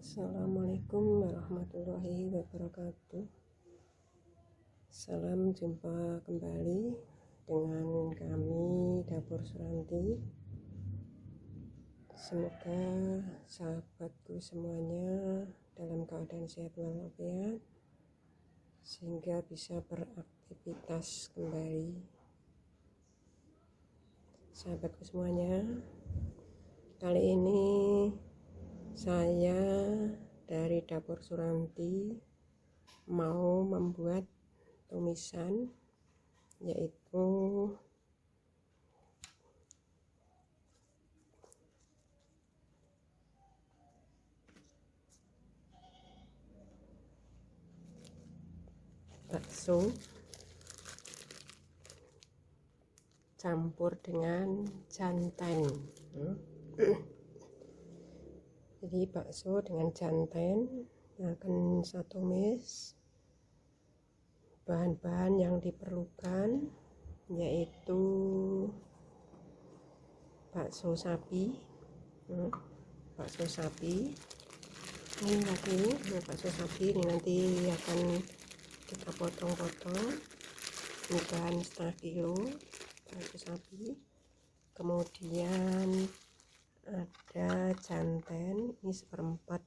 Assalamualaikum warahmatullahi wabarakatuh. Salam jumpa kembali dengan kami Dapur Suranti. Semoga sahabatku semuanya dalam keadaan sehat walafiat sehingga bisa beraktivitas kembali. Sahabatku semuanya, kali ini saya dari Dapur Suranti mau membuat tumisan, yaitu bakso campur dengan jantan. Jadi bakso dengan jantan akan saya tumis. Bahan-bahan yang diperlukan yaitu bakso sapi, ini bakso sapi ini nanti akan kita potong-potong. Ini bahan setengah kilo bakso sapi. Kemudian ada jantan, ini 1/4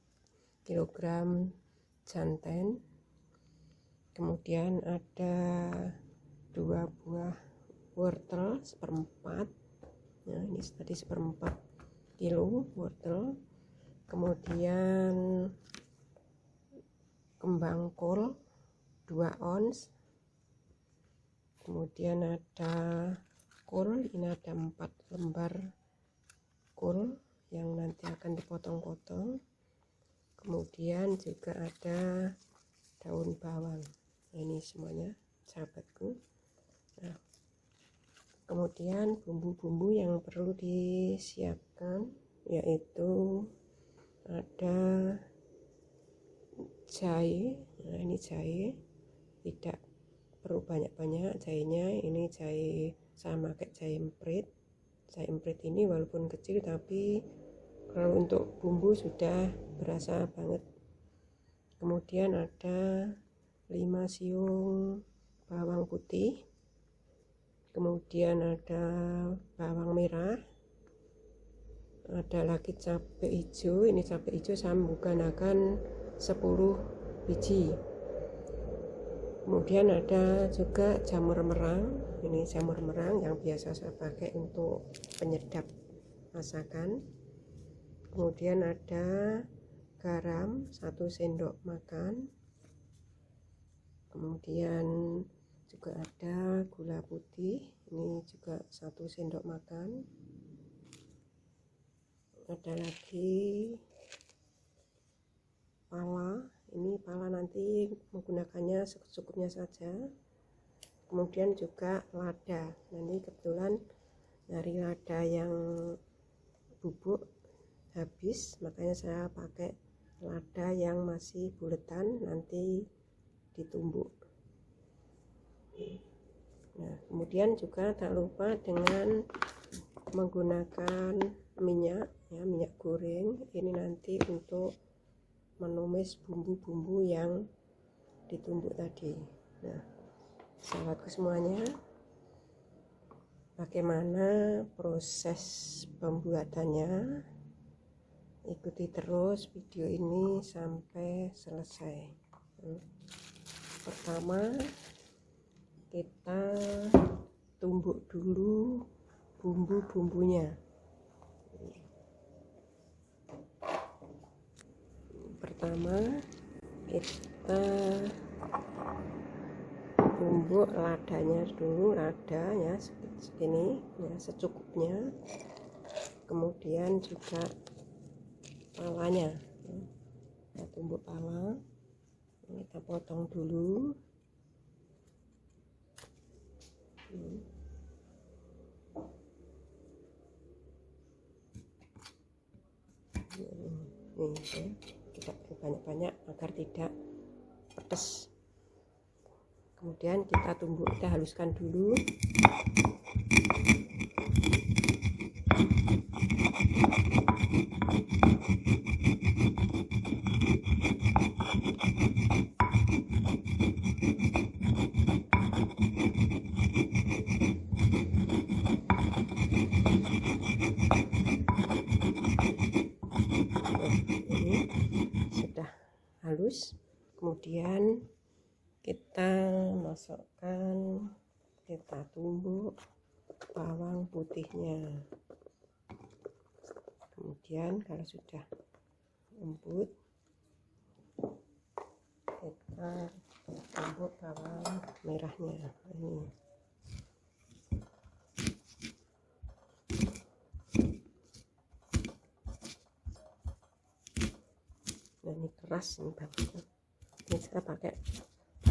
kilogram jantan. Kemudian ada 2 buah wortel 1/4, nah ini tadi 1/4 kilo wortel. Kemudian kembang kol 2 ons. Kemudian ada kol, ini ada 4 lembar kol yang nanti akan dipotong-potong. Kemudian juga ada daun bawang. Nah, ini semuanya sahabatku. Nah, kemudian bumbu-bumbu yang perlu disiapkan yaitu ada jahe. Nah, ini jahe, tidak perlu banyak-banyak jahenya. Ini jahe sama kayak jahe emprit. Jahe emprit ini walaupun kecil tapi kalau untuk bumbu sudah berasa banget. Kemudian ada 5 siung bawang putih. Kemudian ada bawang merah. Ada lagi cabai hijau. Ini cabai hijau saya menggunakan 10 biji. Kemudian ada juga jamur merang. Ini jamur merang yang biasa saya pakai untuk penyedap masakan. Kemudian ada garam 1 sendok makan. Kemudian juga ada gula putih, ini juga 1 sendok makan. Ada lagi pala, ini pala nanti menggunakannya secukupnya saja. Kemudian juga lada. Nah, ini kebetulan dari lada yang bubuk habis, makanya saya pakai lada yang masih buletan, nanti ditumbuk. Nah, kemudian juga tak lupa dengan menggunakan minyak, ya, minyak goreng. Ini nanti untuk menumis bumbu-bumbu yang ditumbuk tadi. Nah, sahabatku semuanya, bagaimana proses pembuatannya? Ikuti terus video ini sampai selesai. Pertama, kita tumbuk dulu bumbu-bumbunya. Pertama, kita tumbuk ladanya dulu, lada ya segini ya, secukupnya. Kemudian juga palanya, kita tumbuk pala, kita potong dulu. Nih, kita banyak-banyak agar tidak pedas. Kemudian kita tumbuk, kita haluskan dulu. Nah, ini sudah halus. Kemudian kita masukkan, kita tumbuk bawang putihnya. Kemudian kalau sudah lembut, kita tumbuk bawang merahnya. Ini ini keras ini bawangnya. Ini saya pakai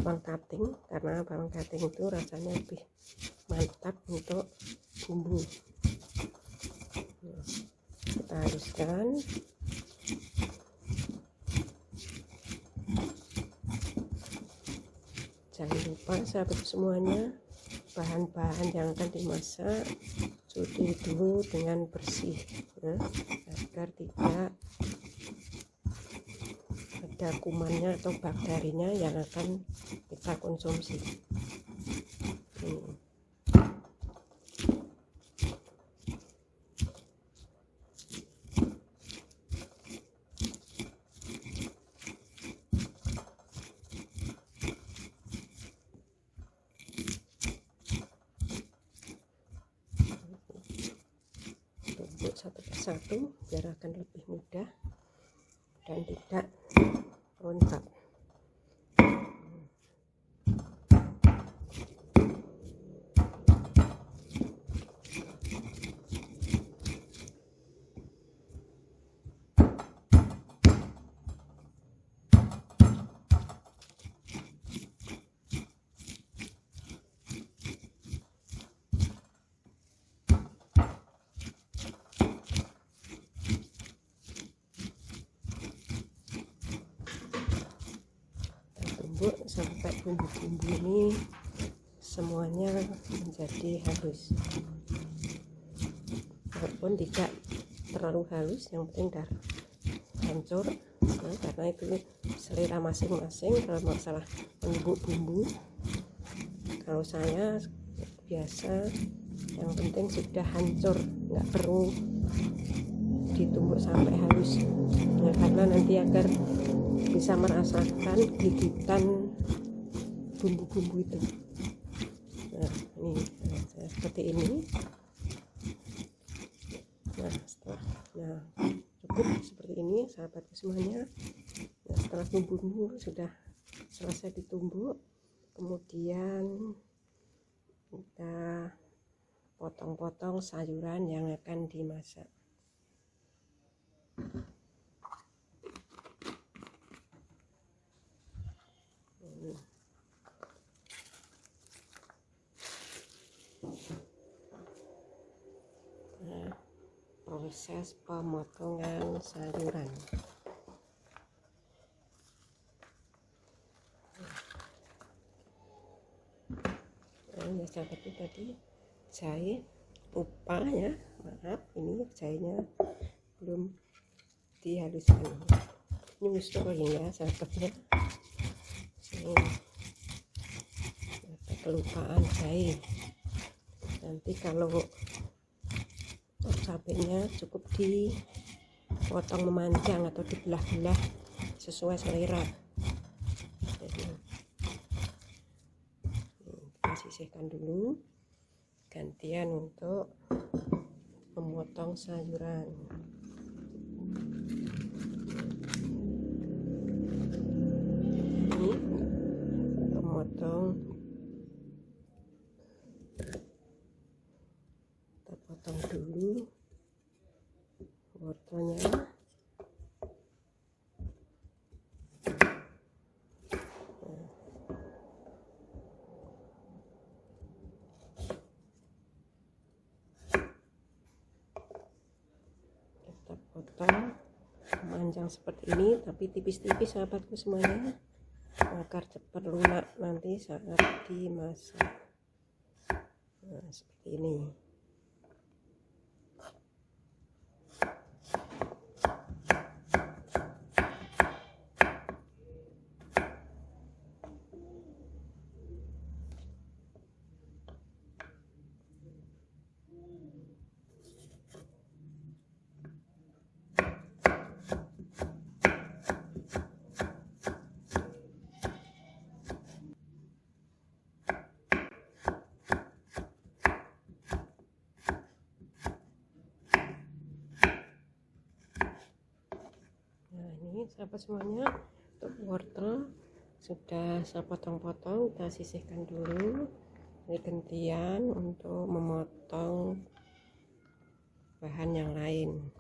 bawang cutting karena bawang cutting itu rasanya lebih mantap untuk bumbu. Nah, kita haluskan. Jangan lupa sahabat semuanya, bahan-bahan yang akan dimasak cuci dulu dengan bersih ya, agar tidak ada kumannya atau bakterinya yang akan kita konsumsi. Ini. Tumbuk satu persatu biar akan lebih mudah dan tidak loncat. Tumbuk sampai bumbu-bumbu ini semuanya menjadi halus, walaupun tidak terlalu halus, yang penting dah hancur ya, karena itu selera masing-masing dalam masalah menumbuk bumbu. Kalau saya biasa yang penting sudah hancur, nggak perlu ditumbuk sampai halus ya, karena nanti agar bisa merasakan gigitan bumbu-bumbu itu. Nah ini seperti ini. Nah cukup seperti ini sahabatku semuanya. Nah, setelah bumbu-bumbu sudah selesai ditumbuk, kemudian kita potong-potong sayuran yang akan dimasak. Nah, proses pemotongan sayuran. Nah, sahabat itu tadi jahe lupa ya, maaf, ini jahenya belum dihaluskan. Ini mistur ya sahabatnya. Ini kelupaan jahe. Nanti kalau cabenya cukup dipotong memanjang atau dibelah-belah sesuai selera. Jadi kita sisihkan dulu, gantian untuk memotong sayuran. Ini memotong, kita potong dulu wortelnya. Kita potong memanjang seperti ini, tapi tipis-tipis sahabatku semuanya, agar cepat lunak nanti saat dimasak. Nah seperti ini. ini sahabat semuanya, untuk wortel sudah saya potong-potong, kita sisihkan dulu. Ini gantian untuk memotong bahan yang lain.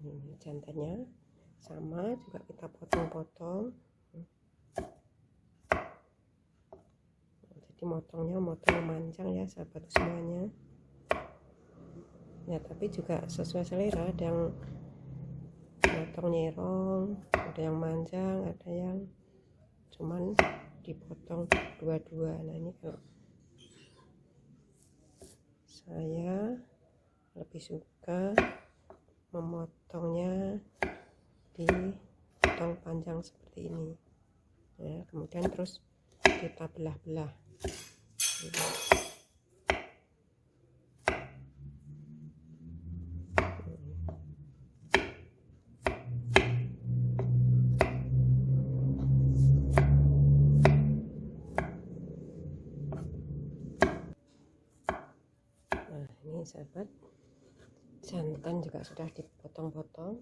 Ini jantannya sama juga kita potong-potong. Jadi motong memanjang ya sahabat semuanya ya, tapi juga sesuai selera. Ada yang potong nyerong, ada yang manjang, ada yang cuman dipotong dua-dua. Nah ini kalau saya lebih suka memotongnya dipotong panjang seperti ini ya, kemudian terus kita belah-belah. Nah ini sahabat, jantan juga sudah dipotong-potong,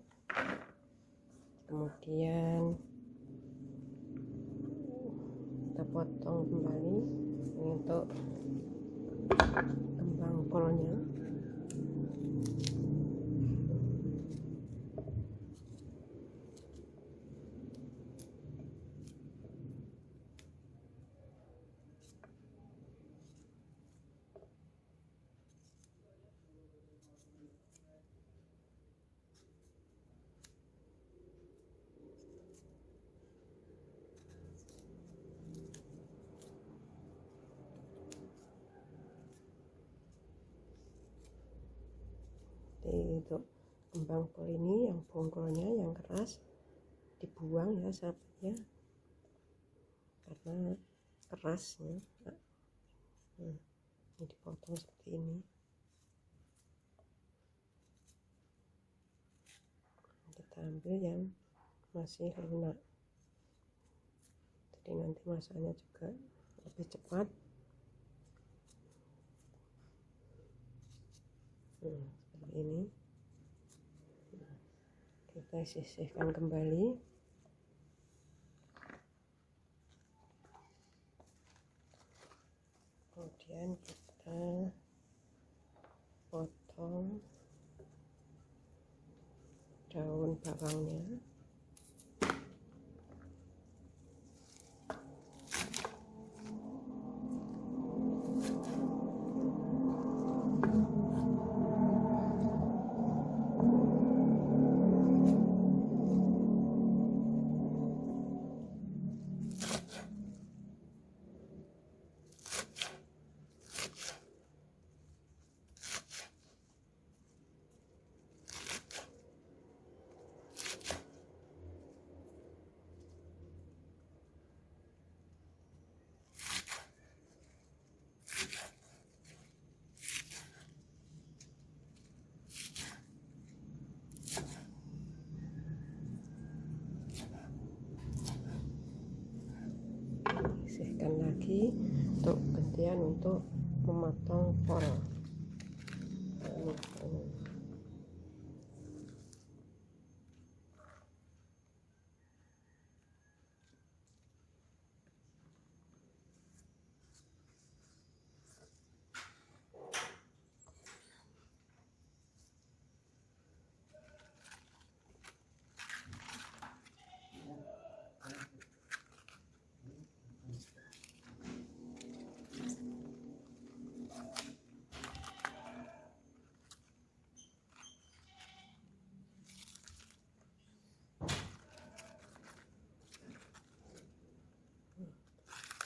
kemudian kita potong kembali. Ini untuk kembang kolnya. Untuk kembang kol ini yang bongkolnya yang keras dibuang ya sahabat ya, karena keras ya. Nah, ini dipotong seperti ini. Kita ambil yang masih lunak, jadi nanti masaknya juga lebih cepat. Seperti ini. Kita sisihkan kembali. Kemudian kita potong daun bawangnya. Sisihkan lagi untuk gantian untuk memotong kol.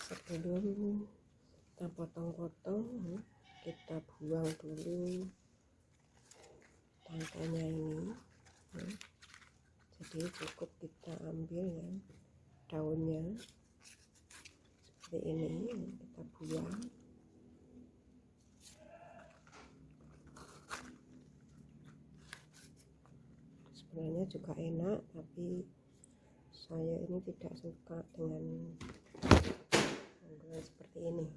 Sebelum kita potong-potong, kita buang dulu tangkainya ini ya. Jadi cukup kita ambil ya daunnya seperti ini, kita buang. Sebenarnya juga enak, tapi saya ini tidak suka dengan seperti ini.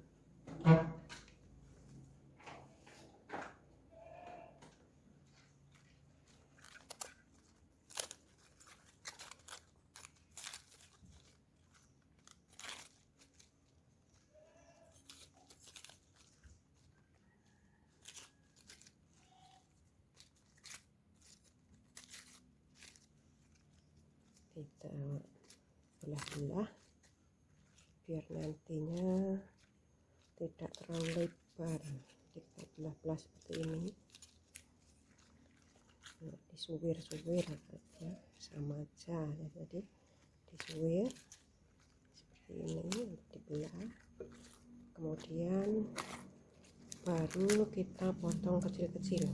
kita belah-belah biar nantinya tidak terlalu lebar. Kita belah-belah seperti ini. Nah, disuwir-suwir aja, sama aja ya. Jadi disuwir seperti ini, dibelah, kemudian baru kita potong kecil-kecil.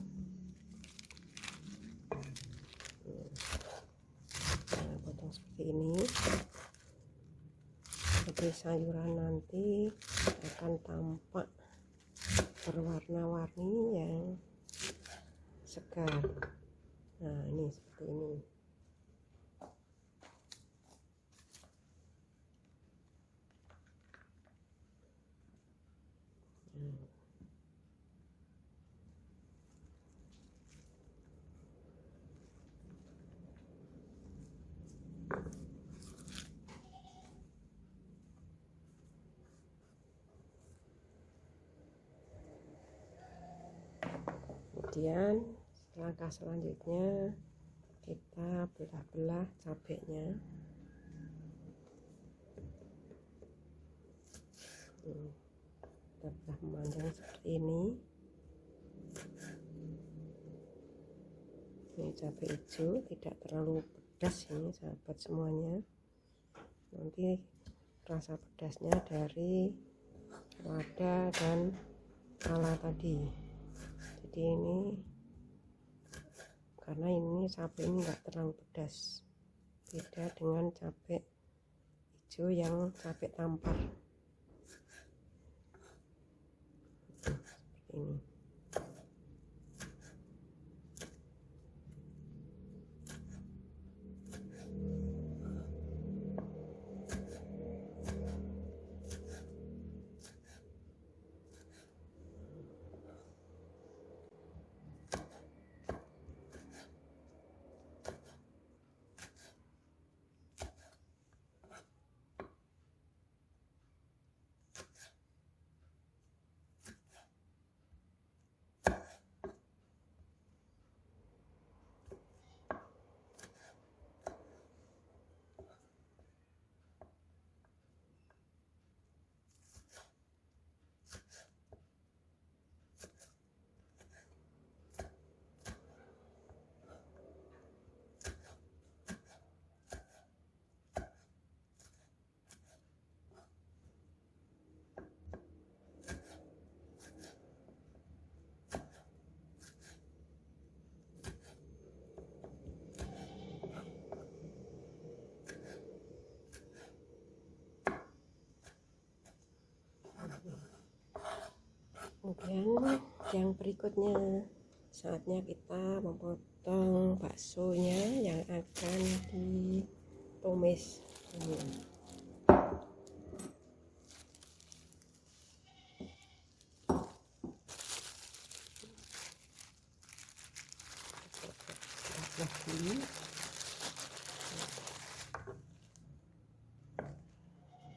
Nah, potong seperti ini. Jadi sayuran nanti akan tampak berwarna-warni yang segar. Nah, ini seperti ini. Kemudian langkah selanjutnya kita belah-belah cabenya. Kita belah memanjang seperti ini. Ini cabai hijau, tidak terlalu pedas ini sahabat semuanya. Nanti rasa pedasnya dari lada dan pala tadi. Jadi ini karena ini cabai ini enggak terlalu pedas, beda dengan cabai hijau yang cabai tampar seperti ini. Kemudian yang berikutnya saatnya kita memotong baksonya yang akan ditumis.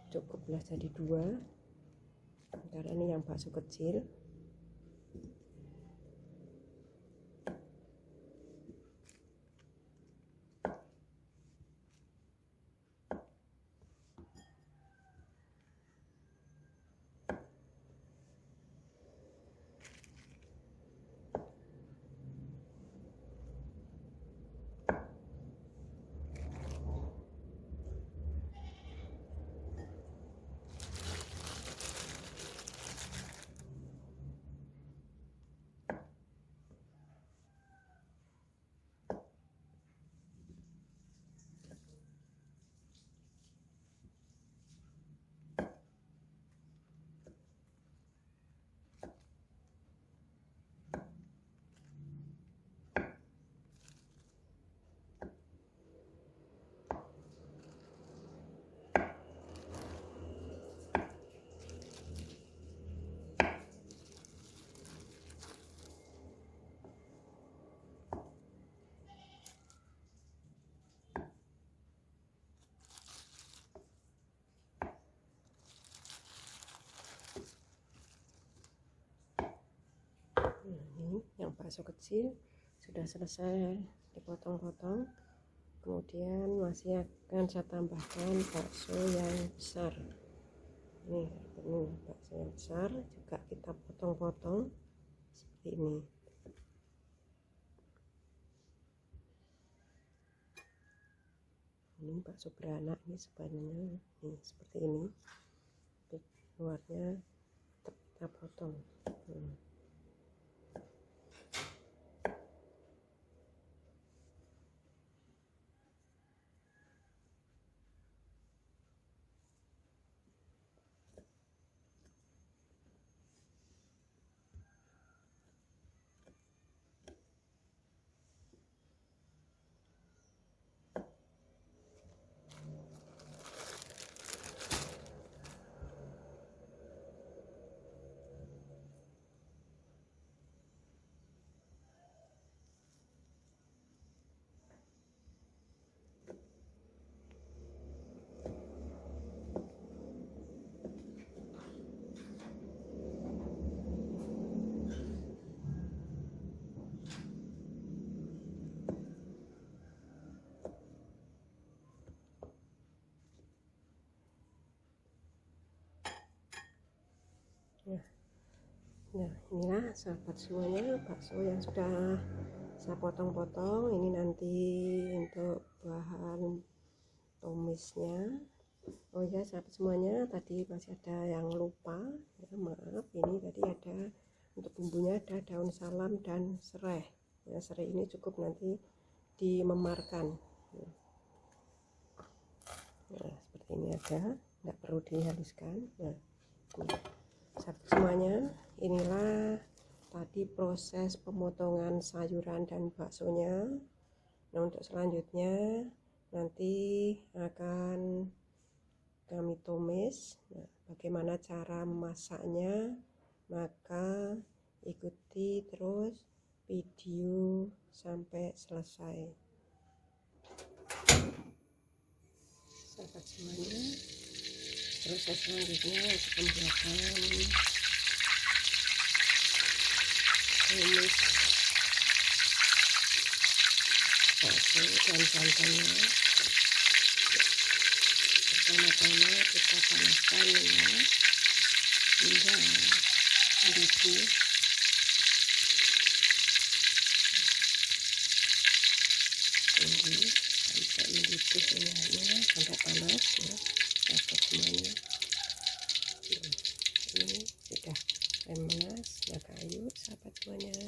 Cukup belah jadi dua, karena ini yang bakso kecil. Ini yang bakso kecil sudah selesai dipotong-potong. Kemudian masih akan saya tambahkan bakso yang besar. Ini bakso yang besar juga kita potong-potong seperti ini. Ini bakso beranak ini sebenarnya ini seperti ini. Luarnya tetap kita potong. Nah, inilah sahabat semuanya bakso yang sudah saya potong-potong. Ini nanti untuk bahan tumisnya. Oh ya sahabat semuanya, tadi masih ada yang lupa ya, maaf. Ini tadi ada untuk bumbunya ada daun salam dan serai ya. Serai ini cukup nanti dimemarkan. Nah seperti ini ada, nggak perlu dihaluskan. Nah sahabat semuanya, inilah tadi proses pemotongan sayuran dan baksonya. Nah untuk selanjutnya nanti akan kami tumis. Nah, bagaimana cara memasaknya, maka ikuti terus video sampai selesai. Sahabat semuanya, proses selanjutnya untuk pembuatan tumis bakso dan santannya. Pertama-tama kita panaskan minyak hingga mendidih. Tunggu sampai mendidih minyaknya, sampai panas ya sahabat semuanya. Ini sudah panas, maka ayo sahabat semuanya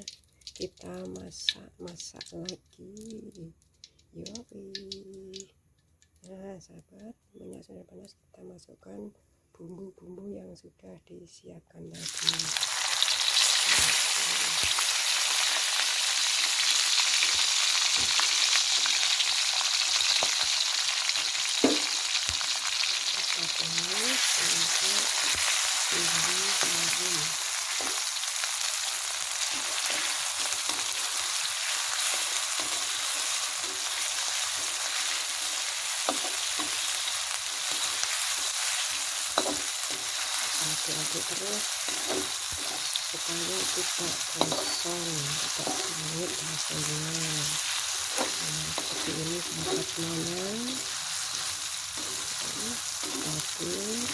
kita masak lagi. Yoi. Nah sahabat, minyak sudah panas, kita masukkan bumbu-bumbu yang sudah disiapkan tadi. Kita tumis sampai bumbu harum. Aduk-aduk terus supaya tidak gosong, tidak sengit hasilnya. Nah, seperti ini sahabat semuanya. Aduk.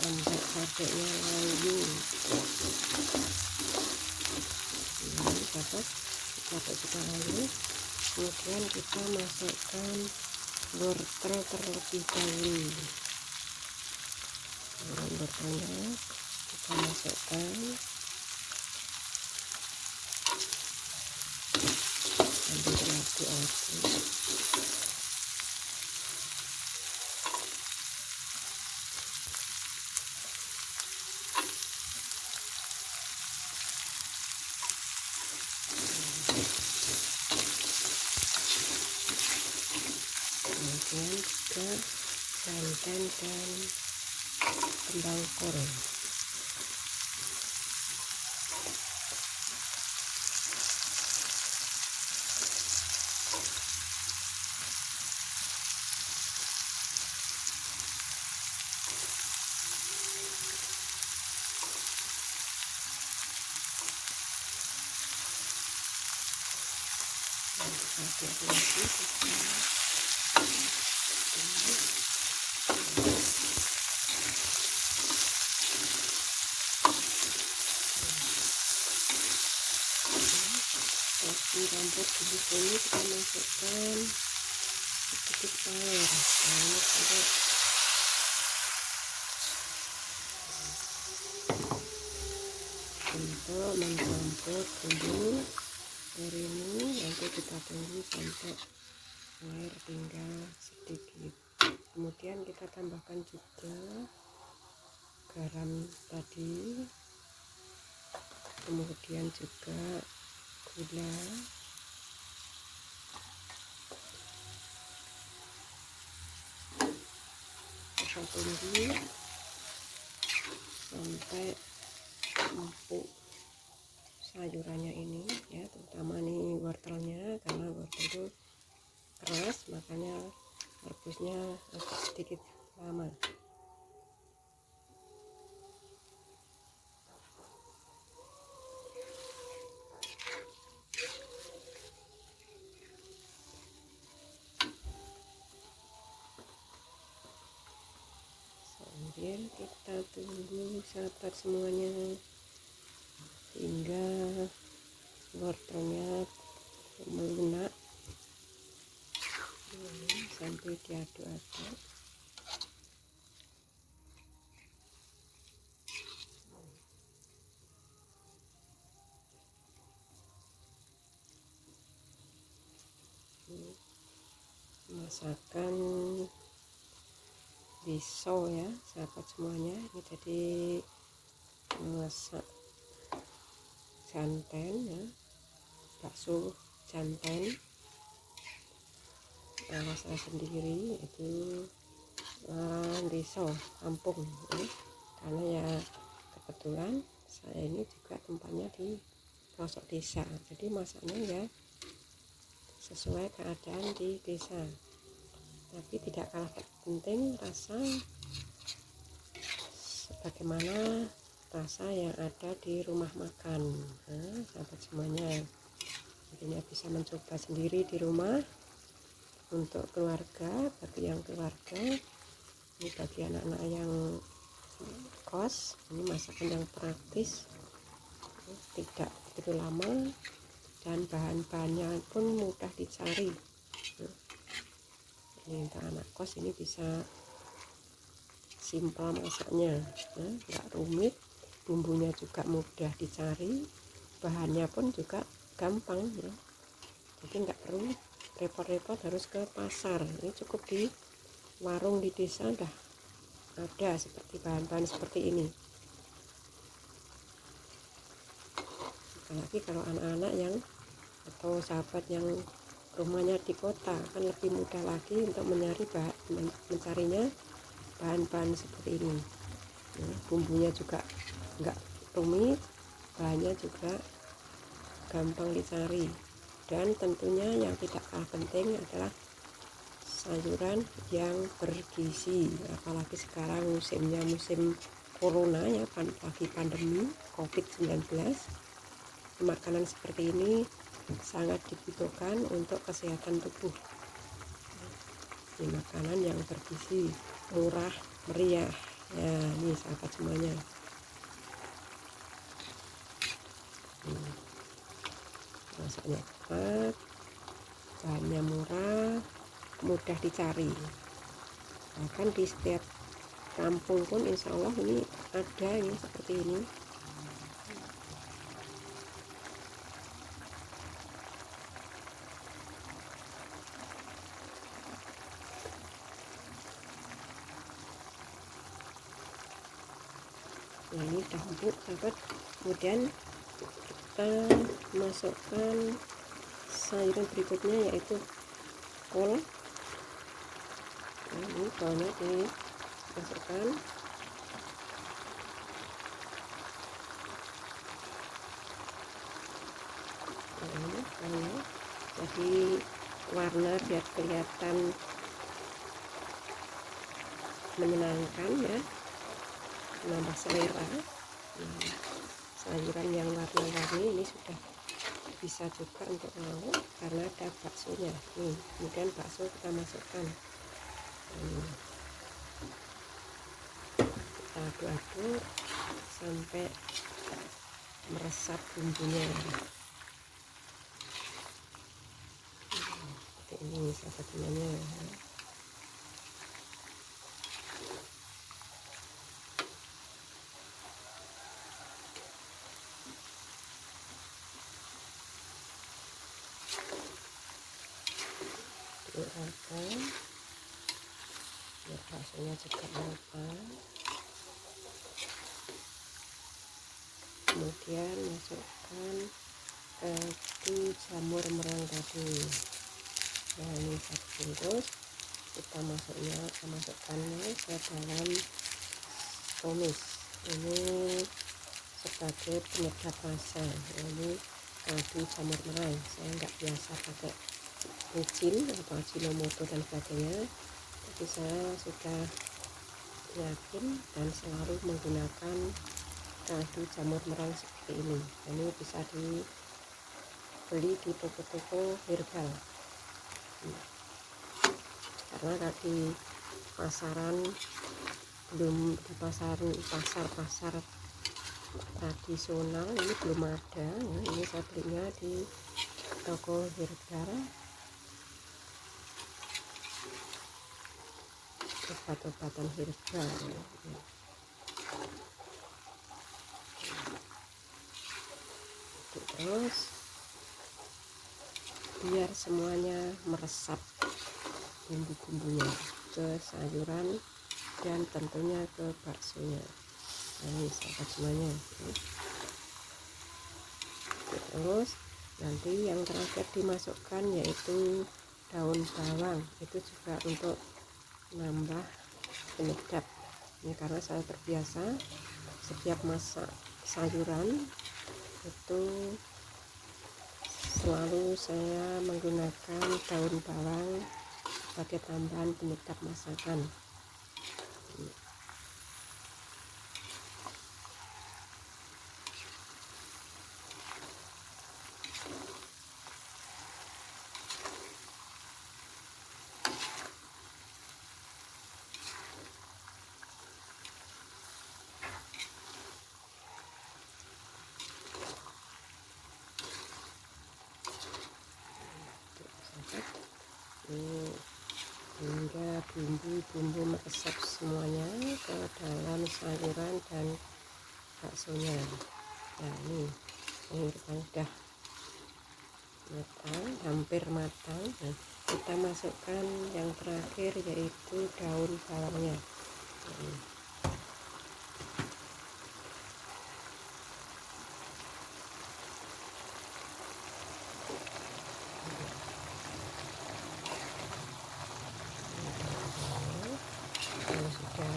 Sampai cabenya layu. Ini dapat sudah layu. Kemudian kita masukkan wortel terlebih dahulu. Wortelnya kita masukkan sambil diaduk-aduk. Kemudian juga santan dan kembang kol. aduk lagi kasih campur di sini, kita masukkan sedikit air untuk mencampur bumbu air ini. Nanti kita tunggu sampai air tinggal sedikit, kemudian kita tambahkan juga garam tadi, kemudian juga gula, kita tunggu sampai empuk sayurannya ini ya, terutama nih wortelnya, karena wortel itu keras, makanya rebusnya agak sedikit lama. Sambil kita tunggu sahabat semuanya hingga wortelnya melunak, sambil diaduk-aduk. Masakan pisau ya sahabat semuanya, ini jadi masak janten ya, bakso janten ala saya sendiri, itu orang desa kampung ya. Karena ya kebetulan saya ini juga tempatnya di pelosok desa, jadi masaknya ya sesuai keadaan di desa, tapi tidak kalah penting rasa sebagaimana rasa yang ada di rumah makan. Nah, sahabat semuanya, jadinya bisa mencoba sendiri di rumah untuk keluarga, bagi yang keluarga, ini bagi anak-anak yang kos, ini masakan yang praktis, tidak begitu lama, dan bahan-bahannya pun mudah dicari. Ini untuk anak kos ini bisa simpel masaknya, nggak rumit, bumbunya juga mudah dicari, bahannya pun juga gampang ya, jadi nggak perlu repot-repot harus ke pasar. Ini cukup di warung di desa udah ada seperti bahan-bahan seperti ini. Apalagi kalau anak-anak yang atau sahabat yang rumahnya di kota, kan lebih mudah lagi untuk mencarinya bahan-bahan seperti ini. Bumbunya juga nggak rumit, bahannya juga gampang dicari, dan tentunya yang tidak kalah penting adalah sayuran yang bergizi. Apalagi sekarang musimnya musim corona ya, lagi pandemi COVID-19, makanan seperti ini sangat dibutuhkan untuk kesehatan tubuh. Ini makanan yang bergizi, murah meriah ya, ini sahabat semuanya. Masaknya cepat, bahannya murah, mudah dicari, bahkan di setiap kampung pun insya Allah ini ada ini seperti ini. Nah, ini udah empuk sahabat, kemudian kita masukkan sayuran berikutnya yaitu kol. Nah, ini kolnya dimasukkan, nah, ini kolnya, jadi warna biar kelihatan menyenangkan ya, menambah selera. Nah, sayuran yang warna-warni ini sudah bisa juga untuk lauk karena ada baksonya nih. Kemudian bakso kita masukkan, kita aduk-aduk sampai meresap bumbunya. Seperti ini sahabat semuanya. Diulangkan biar baksonya juga matang. Kemudian masukkan kaldu jamur merang tadi. Nah, ini 1 bungkus. Kita masukkannya ke dalam tumis. Ini sebagai penyedap rasa. Ini kaldu jamur merang. Saya nggak biasa pakai micin atau ajinomoto dan sebagainya, tapi saya sudah yakin dan selalu menggunakan kaldu jamur merang seperti ini. Ini bisa dibeli di toko-toko herbal, karena di pasaran belum, di pasar tradisional ini belum ada ya. Ini saya belinya di toko herbal, obat-obatan herbal ya. Terus biar semuanya meresap bumbu-bumbunya ke sayuran dan tentunya ke baksonya. Nah, ini sahabat semuanya. Terus nanti yang terakhir dimasukkan yaitu daun bawang, itu juga untuk nambah penyedap. Ini karena saya terbiasa setiap masak sayuran itu selalu saya menggunakan daun bawang sebagai tambahan penyedap masakan. Hingga bumbu-bumbu meresap semuanya ke dalam sayuran dan baksonya. Nah, ini udah matang, hampir matang. Nah, kita masukkan yang terakhir yaitu daun bawangnya. Kalau sudah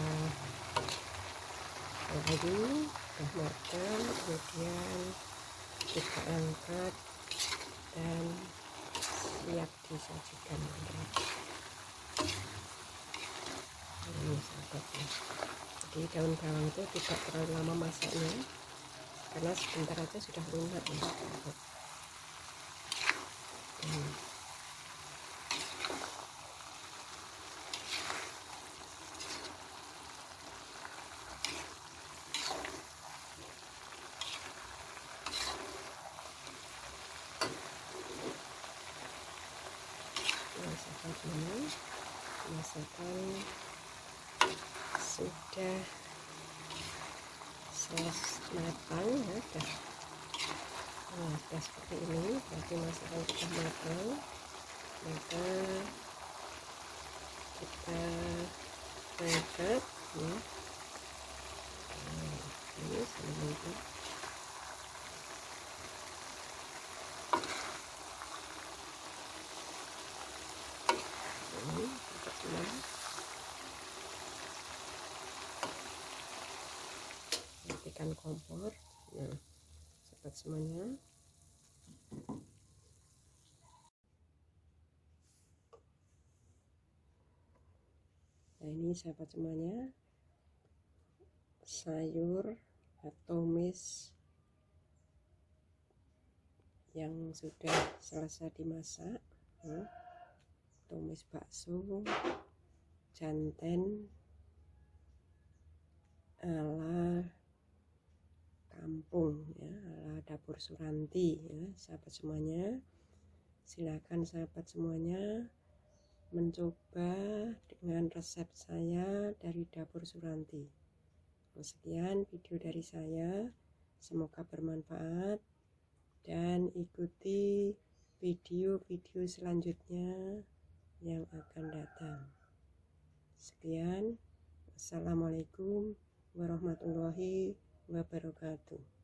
matang, kemudian kita angkat dan siap disajikan. Ini sahabatnya. Jadi daun bawang itu tidak terlalu lama masaknya, karena sebentar aja sudah lunak ya. Masakan sudah matang ya, sudah seperti ini, berarti masakan sudah matang. Maka kita angkat ya. Ini selanjutnya matikan kompor. Nah, sahabat semuanya, nah ini sahabat semuanya, sayur tumis yang sudah selesai dimasak. Tumis bakso janten ala kampung ya, ala dapur Suranti ya, sahabat semuanya. Silakan sahabat semuanya mencoba dengan resep saya dari dapur Suranti. Sekian video dari saya, semoga bermanfaat dan ikuti video-video selanjutnya yang akan datang. Sekian, assalamualaikum warahmatullahi wabarakatuh.